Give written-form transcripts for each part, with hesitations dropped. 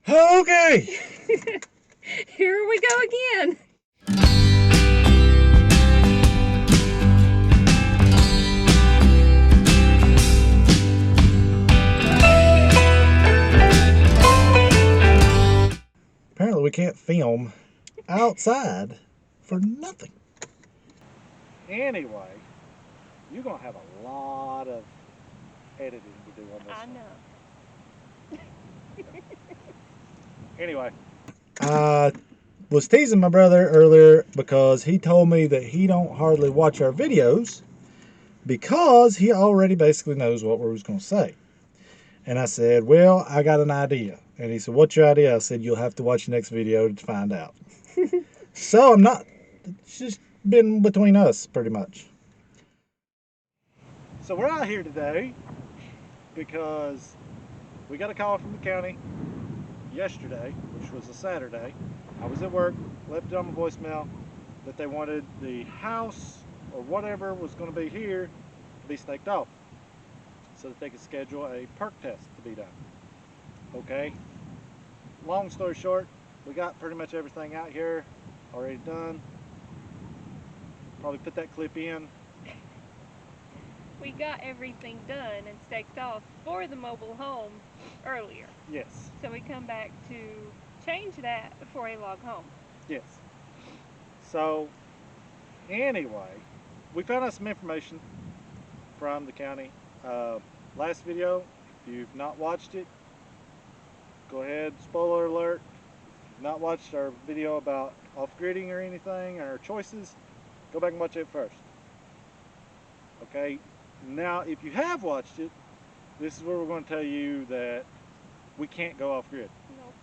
Okay. Here we go again. Apparently we can't film outside for nothing. Anyway, you're going to have a lot of editing to do on this I one. know. Anyway, I was teasing my brother earlier because he told me that he don't hardly watch our videos because he already basically knows what we was going to say. And I said, well, I got an idea. And he said, what's your idea? I said, you'll have to watch the next video to find out. So I'm not, it's just been between us pretty much. So we're out here today because we got a call from the county yesterday, which was a Saturday. I was at work, left it on my voicemail that they wanted the house or whatever was going to be here to be staked off so that they could schedule a perk test to be done. Okay, long story short, we got pretty much everything out here already done. Probably put that clip in. We got everything done and staked off for the mobile home earlier. Yes. So we come back to change that for a log home. Yes. So anyway, we found out some information from the county. Last video, if you've not watched it, go ahead, spoiler alert. If you've not watched our video about off-gridding or anything, or our choices, go back and watch it first. Okay, now if you have watched it, this is where we're going to tell you that we can't go off-grid. Nope.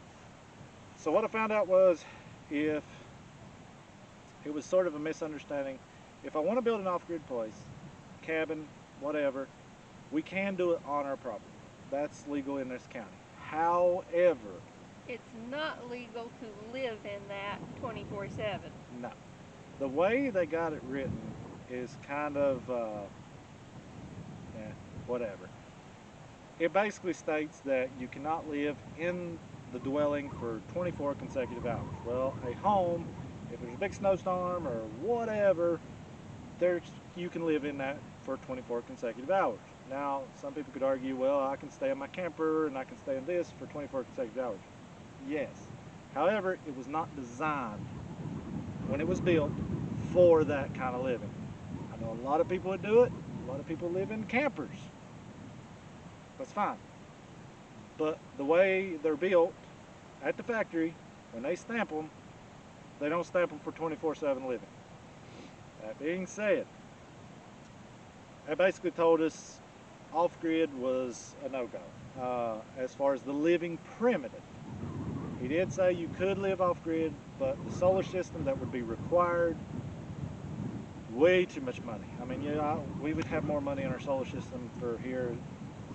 So what I found out was, if it was sort of a misunderstanding, if I want to build an off-grid place, cabin, whatever, we can do it on our property. That's legal in this county. However, it's not legal to live in that 24/7. no. The way they got it written is kind of, whatever. It basically states that you cannot live in the dwelling for 24 consecutive hours. Well, a home, if there's a big snowstorm or whatever, you can live in that for 24 consecutive hours. Now, some people could argue, well, I can stay in my camper and I can stay in this for 24 consecutive hours. Yes. However, it was not designed when it was built for that kind of living. I know a lot of people that do it. A lot of people live in campers. That's fine. But the way they're built at the factory, when they stamp them, they don't stamp them for 24/7 living. That being said, they basically told us off-grid was a no-go as far as the living primitive. He did say you could live off-grid, but the solar system that would be required, way too much money. I mean, yeah, we would have more money in our solar system for here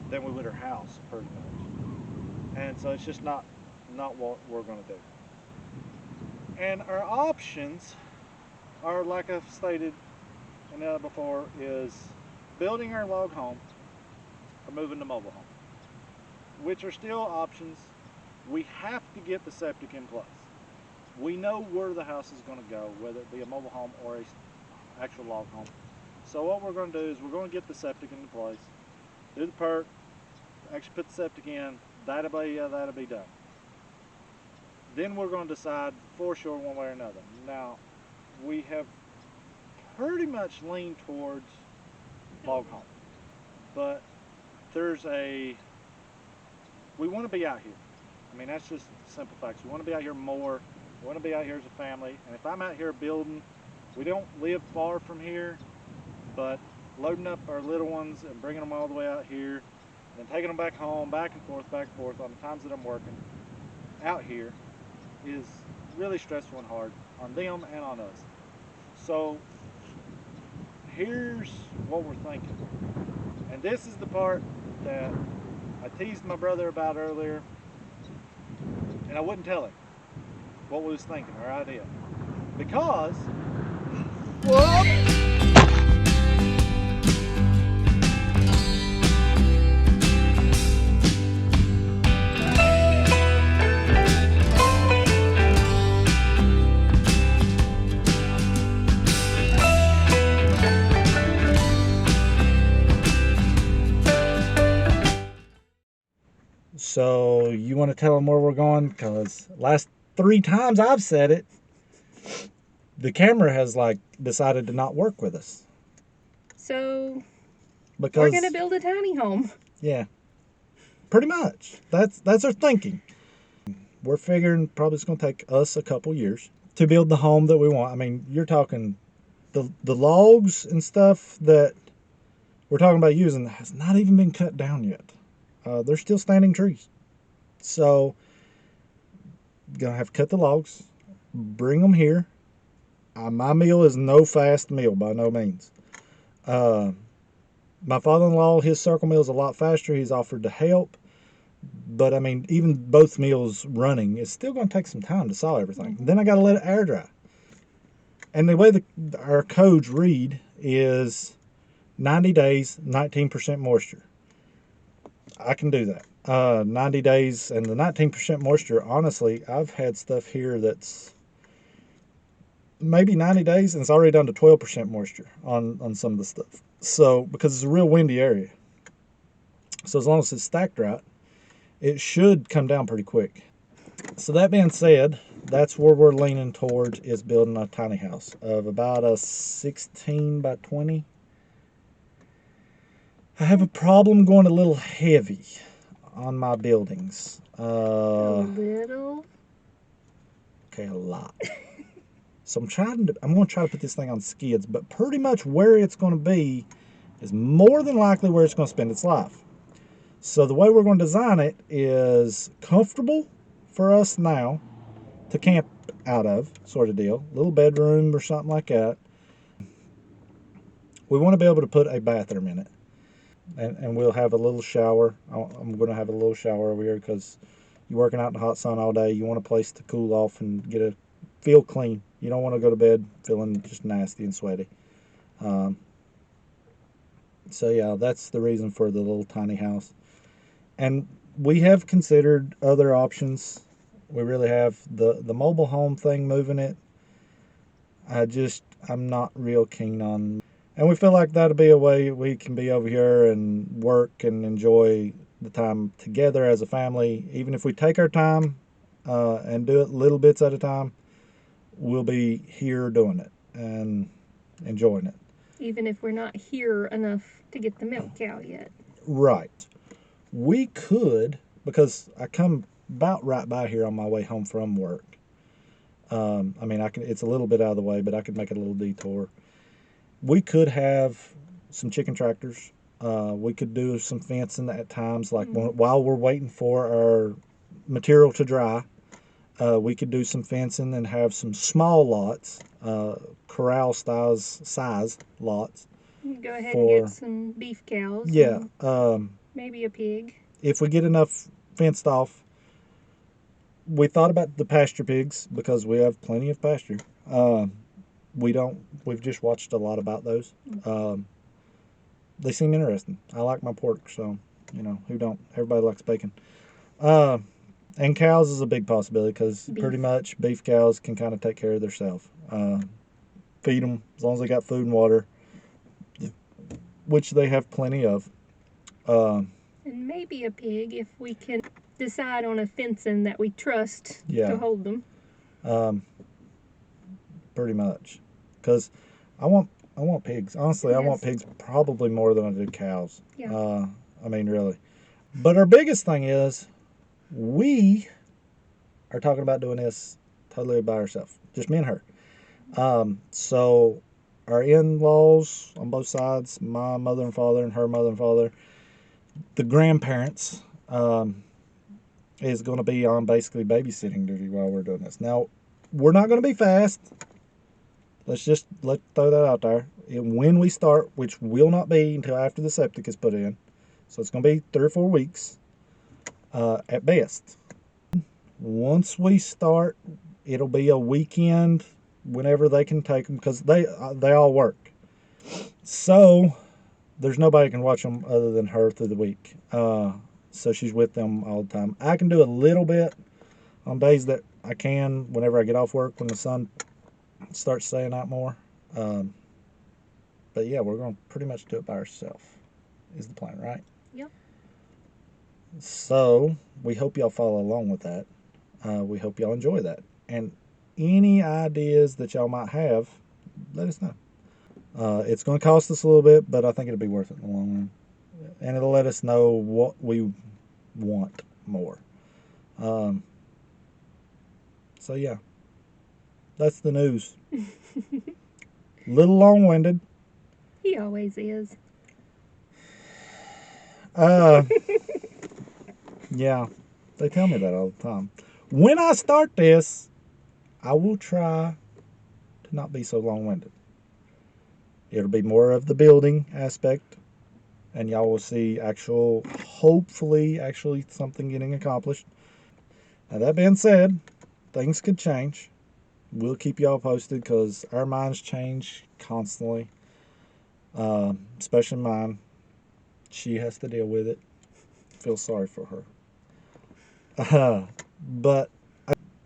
than we would our house, pretty much. And so it's just not what we're going to do. And our options are, like I've stated before, is building our log home or moving to mobile home, which are still options. We have to get the septic in place. We know where the house is going to go, whether it be a mobile home or a actual log home. So what we're going to do is we're going to get the septic into place, do the perk, actually put the septic in. That'll be done. Then we're going to decide for sure one way or another. Now, we have pretty much leaned towards log home, but we want to be out here. I mean, that's just simple facts. We want to be out here more. We want to be out here as a family. And if I'm out here building, we don't live far from here, but loading up our little ones and bringing them all the way out here, and then taking them back home, back and forth on the times that I'm working out here is really stressful and hard on them and on us. So here's what we're thinking. And this is the part that I teased my brother about earlier, and I wouldn't tell him what we was thinking, our idea. Because, whoop! So you want to tell them where we're going? Because last 3 times I've said it, the camera has like decided to not work with us. So Because we're going to build a tiny home. Yeah, pretty much. That's our thinking. We're figuring probably it's going to take us a couple years to build the home that we want. I mean, you're talking the logs and stuff that we're talking about using has not even been cut down yet. They're still standing trees. So, gonna have to cut the logs, bring them here. My meal is no fast meal by no means. Uh, my father-in-law, his circle meal is a lot faster. He's offered to help. But I mean, even both meals running, it's still going to take some time to saw everything. Then I got to let it air dry. And the way our codes read is 90 days, 19% moisture. I can do that. 90 days and the 19% moisture, honestly, I've had stuff here that's maybe 90 days and it's already down to 12% moisture on some of the stuff. So, because it's a real windy area. So as long as it's stacked right, it should come down pretty quick. So that being said, that's where we're leaning towards is building a tiny house of about a 16 by 20. I have a problem going a little heavy on my buildings. A little? Okay, a lot. So I'm going to try to put this thing on skids, but pretty much where it's going to be is more than likely where it's going to spend its life. So the way we're going to design it is comfortable for us now to camp out of, sort of deal. Little bedroom or something like that. We want to be able to put a bathroom in it. And we'll have a little shower. I'm going to have a little shower over here because you're working out in the hot sun all day. You want a place to cool off and feel clean. You don't want to go to bed feeling just nasty and sweaty. So yeah, that's the reason for the little tiny house. And we have considered other options. We really have the mobile home thing, moving it. I'm not real keen on. And we feel like that'll be a way we can be over here and work and enjoy the time together as a family. Even if we take our time and do it little bits at a time, we'll be here doing it and enjoying it. Even if we're not here enough to get the milk out yet. Right. We could, because I come about right by here on my way home from work. I mean, it's a little bit out of the way, but I could make it a little detour. We could have some chicken tractors. We could do some fencing at times, like while we're waiting for our material to dry. We could do some fencing and have some small lots, corral size lots. Go ahead and get some beef cows. Yeah. Maybe a pig. If we get enough fenced off, we thought about the pasture pigs because we have plenty of pasture. We've just watched a lot about those. They seem interesting. I like my pork, so, who don't? Everybody likes bacon. And cows is a big possibility because pretty much beef cows can kind of take care of themselves. Feed them as long as they got food and water, which they have plenty of. And maybe a pig if we can decide on a fencing that we trust to hold them. Pretty much, because I want pigs. Honestly, yes. I want pigs probably more than I do cows. Yeah. I mean, really. But our biggest thing is we are talking about doing this totally by ourselves, just me and her. So our in-laws on both sides, my mother and father and her mother and father, the grandparents, is going to be on basically babysitting duty while we're doing this. Now, we're not going to be fast. Let's throw that out there. And when we start, which will not be until after the septic is put in, so it's going to be 3 or 4 weeks at best. Once we start, it'll be a weekend whenever they can take them because they all work. So there's nobody can watch them other than her through the week. So she's with them all the time. I can do a little bit on days that I can whenever I get off work when the sun starts staying out more. But yeah, we're going to pretty much do it by ourselves is the plan, right? Yep. So we hope y'all follow along with that. We hope y'all enjoy that. And any ideas that y'all might have, let us know. It's going to cost us a little bit, but I think it'll be worth it in the long run. And it'll let us know what we want more. Um, so, yeah, that's the news. Little long winded. He always is. Uh, yeah, they tell me that all the time. When I start this, I will try to not be so long winded. It'll be more of the building aspect, and y'all will see hopefully, actually something getting accomplished. Now, that being said, things could change. We'll keep y'all posted because our minds change constantly, especially mine. She has to deal with it. Feel sorry for her. But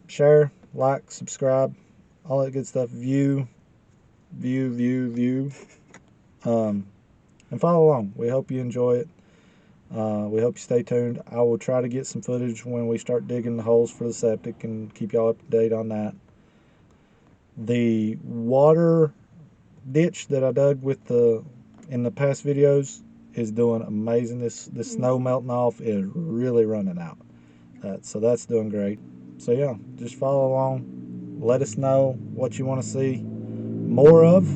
share, like, subscribe, all that good stuff. View. Um, and follow along. We hope you enjoy it. We hope you stay tuned. I will try to get some footage when we start digging the holes for the septic and keep y'all up to date on that. The water ditch that I dug in the past videos is doing amazing. This snow melting off is really running out. So that's doing great. So yeah, just follow along. Let us know what you want to see more of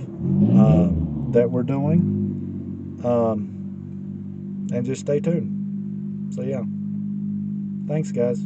that we're doing, and just stay tuned. So yeah, thanks guys.